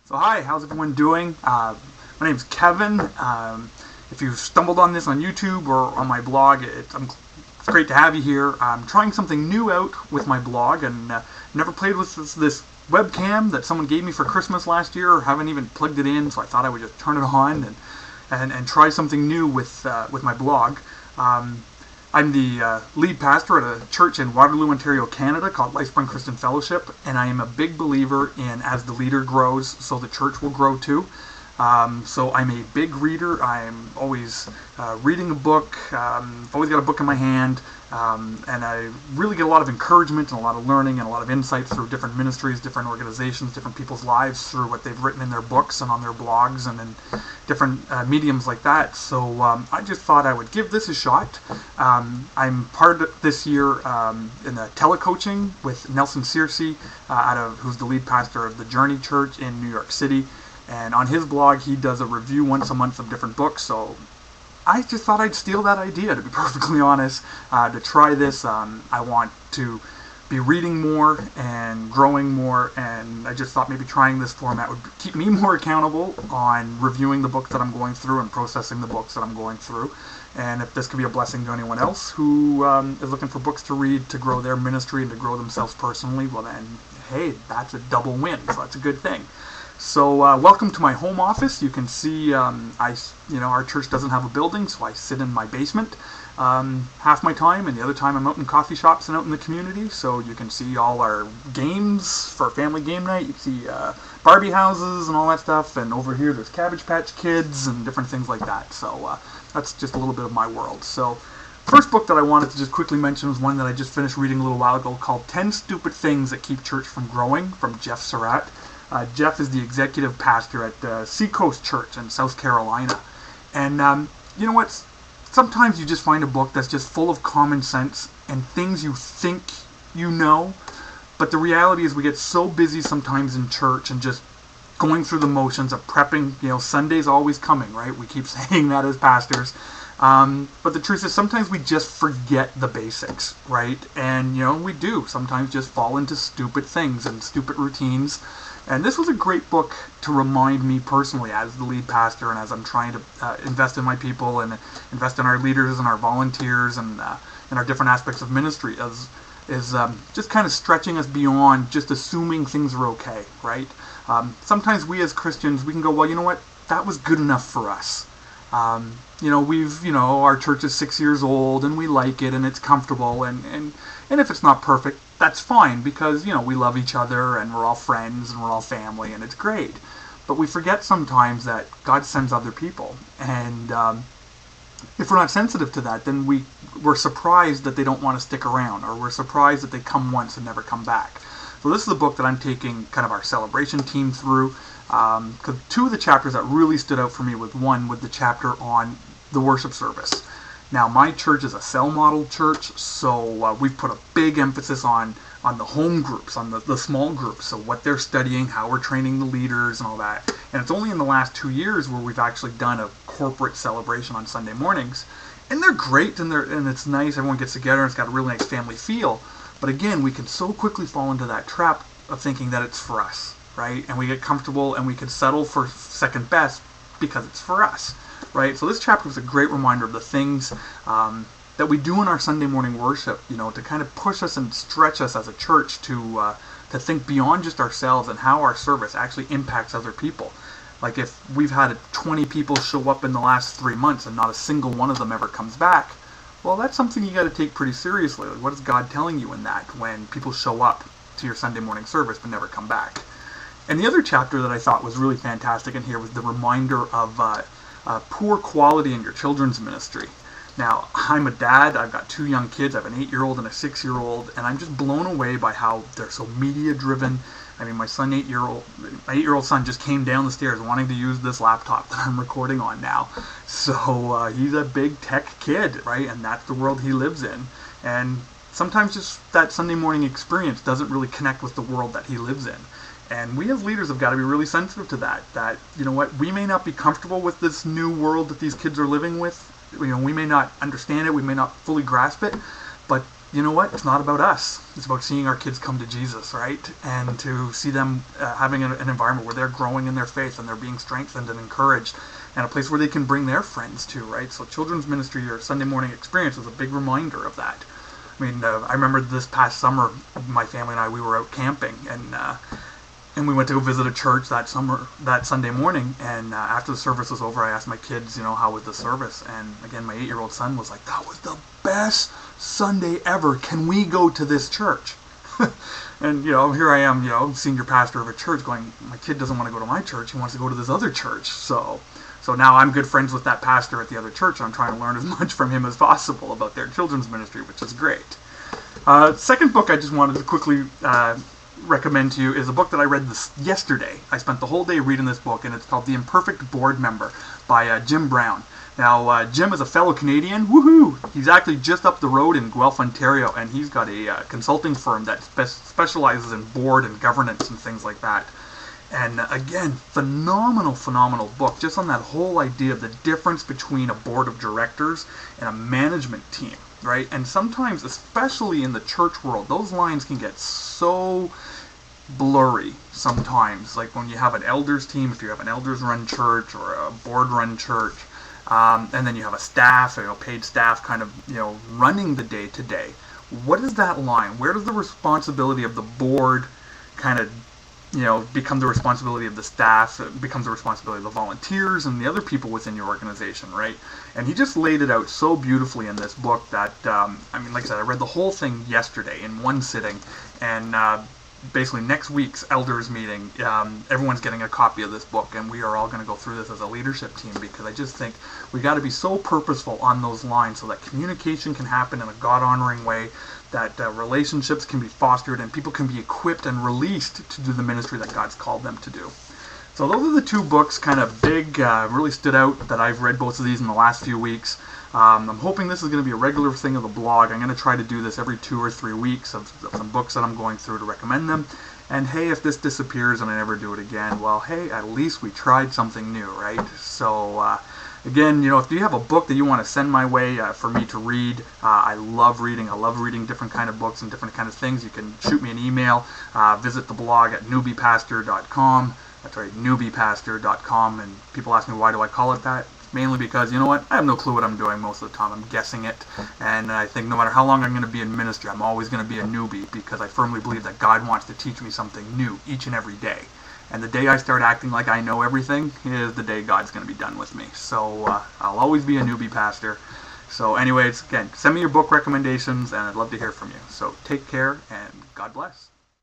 So hi, how's everyone doing? My name's Kevin. If you've stumbled on this on YouTube or on my blog, it's great to have you here. I'm trying something new out with my blog, and never played with this webcam that someone gave me for Christmas last year, or haven't even plugged it in, so I thought I would just turn it on and try something new with my blog. I'm the lead pastor at a church in Waterloo, Ontario, Canada called LifeSprung Christian Fellowship, and I am a big believer in as the leader grows, so the church will grow too. So I'm a big reader. I'm always reading a book. I've always got a book in my hand, and I really get a lot of encouragement and a lot of learning and a lot of insight through different ministries, different organizations, different people's lives through what they've written in their books and on their blogs and in different mediums like that. So I just thought I would give this a shot. I'm part of this year in the telecoaching with Nelson Searcy, who's the lead pastor of the Journey Church in New York City. And on his blog, he does a review once a month of different books. So I just thought I'd steal that idea, to be perfectly honest, to try this. I want to be reading more and growing more, and I just thought maybe trying this format would keep me more accountable on reviewing the books that I'm going through and processing the books that I'm going through. And if this could be a blessing to anyone else who is looking for books to read to grow their ministry and to grow themselves personally, well then, hey, that's a double win, so that's a good thing. So welcome to my home office. You can see our church doesn't have a building, so I sit in my basement half my time, and the other time I'm out in coffee shops and out in the community. So you can see all our games for family game night. You can see Barbie houses and all that stuff, and over here there's Cabbage Patch Kids and different things like that. So that's just a little bit of my world. So first book that I wanted to just quickly mention was one that I just finished reading a little while ago called 10 Stupid Things That Keep Church from Growing, from Jeff Surratt. Jeff is the executive pastor at Seacoast Church in South Carolina. And you know what? Sometimes you just find a book that's just full of common sense and things you think you know. But the reality is we get so busy sometimes in church and just going through the motions of prepping. Sunday's always coming, right? We keep saying that as pastors. But the truth is sometimes we just forget the basics, right? And, we do sometimes just fall into stupid things and stupid routines. And this was a great book to remind me personally as the lead pastor and as I'm trying to invest in my people and invest in our leaders and our volunteers and in our different aspects of ministry is just kind of stretching us beyond just assuming things are okay, right? Sometimes we as Christians, we can go, well, you know what? That was good enough for us. Our church is 6 years old and we like it and it's comfortable and if it's not perfect, that's fine because, we love each other and we're all friends and we're all family and it's great. But we forget sometimes that God sends other people, and if we're not sensitive to that, then we're surprised that they don't want to stick around, or we're surprised that they come once and never come back. So this is the book that I'm taking kind of our celebration team through. Because two of the chapters that really stood out for me was the chapter on the worship service. Now, my church is a cell model church, so we've put a big emphasis on the home groups, on the small groups, so what they're studying, how we're training the leaders and all that. And it's only in the last 2 years where we've actually done a corporate celebration on Sunday mornings. And they're great, and it's nice, everyone gets together, and it's got a really nice family feel. But again, we can so quickly fall into that trap of thinking that it's for us, right? And we get comfortable and we can settle for second best because it's for us, right? So this chapter was a great reminder of the things that we do in our Sunday morning worship, to kind of push us and stretch us as a church to think beyond just ourselves and how our service actually impacts other people. Like if we've had 20 people show up in the last 3 months and not a single one of them ever comes back, well, that's something you got to take pretty seriously. Like, what is God telling you in that when people show up to your Sunday morning service but never come back? And the other chapter that I thought was really fantastic in here was the reminder of poor quality in your children's ministry. Now, I'm a dad. I've got 2 young kids. I have an 8-year-old and a 6-year-old, and I'm just blown away by how they're so media-driven. I mean, my 8-year-old son just came down the stairs wanting to use this laptop that I'm recording on now. So he's a big tech kid, right? And that's the world he lives in. And sometimes just that Sunday morning experience doesn't really connect with the world that he lives in. And we as leaders have got to be really sensitive to that. That, we may not be comfortable with this new world that these kids are living with. We may not understand it. We may not fully grasp it. But, you know what? It's not about us. It's about seeing our kids come to Jesus, right? And to see them having an environment where they're growing in their faith and they're being strengthened and encouraged, and a place where they can bring their friends to, right? So children's ministry or Sunday morning experience is a big reminder of that. I mean, I remember this past summer, my family and I, we were out camping, and we went to go visit a church that Sunday morning, and after the service was over, I asked my kids, how was the service? And again, my 8-year-old son was like, that was the best Sunday ever. Can we go to this church? And, here I am, senior pastor of a church going, my kid doesn't want to go to my church. He wants to go to this other church. So now I'm good friends with that pastor at the other church. I'm trying to learn as much from him as possible about their children's ministry, which is great. Second book I just wanted to quickly recommend to you is a book that I read yesterday. I spent the whole day reading this book, and it's called The Imperfect Board Member by Jim Brown. Now, Jim is a fellow Canadian. Woohoo! He's actually just up the road in Guelph, Ontario, and he's got a consulting firm that specializes in board and governance and things like that. And again, phenomenal book, just on that whole idea of the difference between a board of directors and a management team, right? And sometimes, especially in the church world, those lines can get so blurry sometimes. Like when you have an elders team, if you have an elders-run church or a board-run church, and then you have a staff, paid staff kind of, running the day-to-day. What is that line? Where does the responsibility of the board kind of become the responsibility of the staff, it becomes the responsibility of the volunteers and the other people within your organization, right? And he just laid it out so beautifully in this book that, like I said, I read the whole thing yesterday in one sitting, and basically next week's elders meeting, everyone's getting a copy of this book, and we are all going to go through this as a leadership team, because I just think we got to be so purposeful on those lines so that communication can happen in a God-honoring way, that relationships can be fostered, and people can be equipped and released to do the ministry that God's called them to do. So those are the two books, kind of big, really stood out, that I've read both of these in the last few weeks. I'm hoping this is going to be a regular thing of the blog. I'm going to try to do this every 2 or 3 weeks of some books that I'm going through to recommend them. And hey, if this disappears and I never do it again, well, hey, at least we tried something new, right? So, again, if you have a book that you want to send my way for me to read, I love reading. I love reading different kind of books and different kind of things. You can shoot me an email, visit the blog at newbiepastor.com. That's right, newbiepastor.com. And people ask me, why do I call it that? Mainly because, I have no clue what I'm doing most of the time. I'm guessing it. And I think no matter how long I'm going to be in ministry, I'm always going to be a newbie, because I firmly believe that God wants to teach me something new each and every day. And the day I start acting like I know everything is the day God's going to be done with me. So I'll always be a newbie pastor. So anyways, again, send me your book recommendations, and I'd love to hear from you. So take care, and God bless.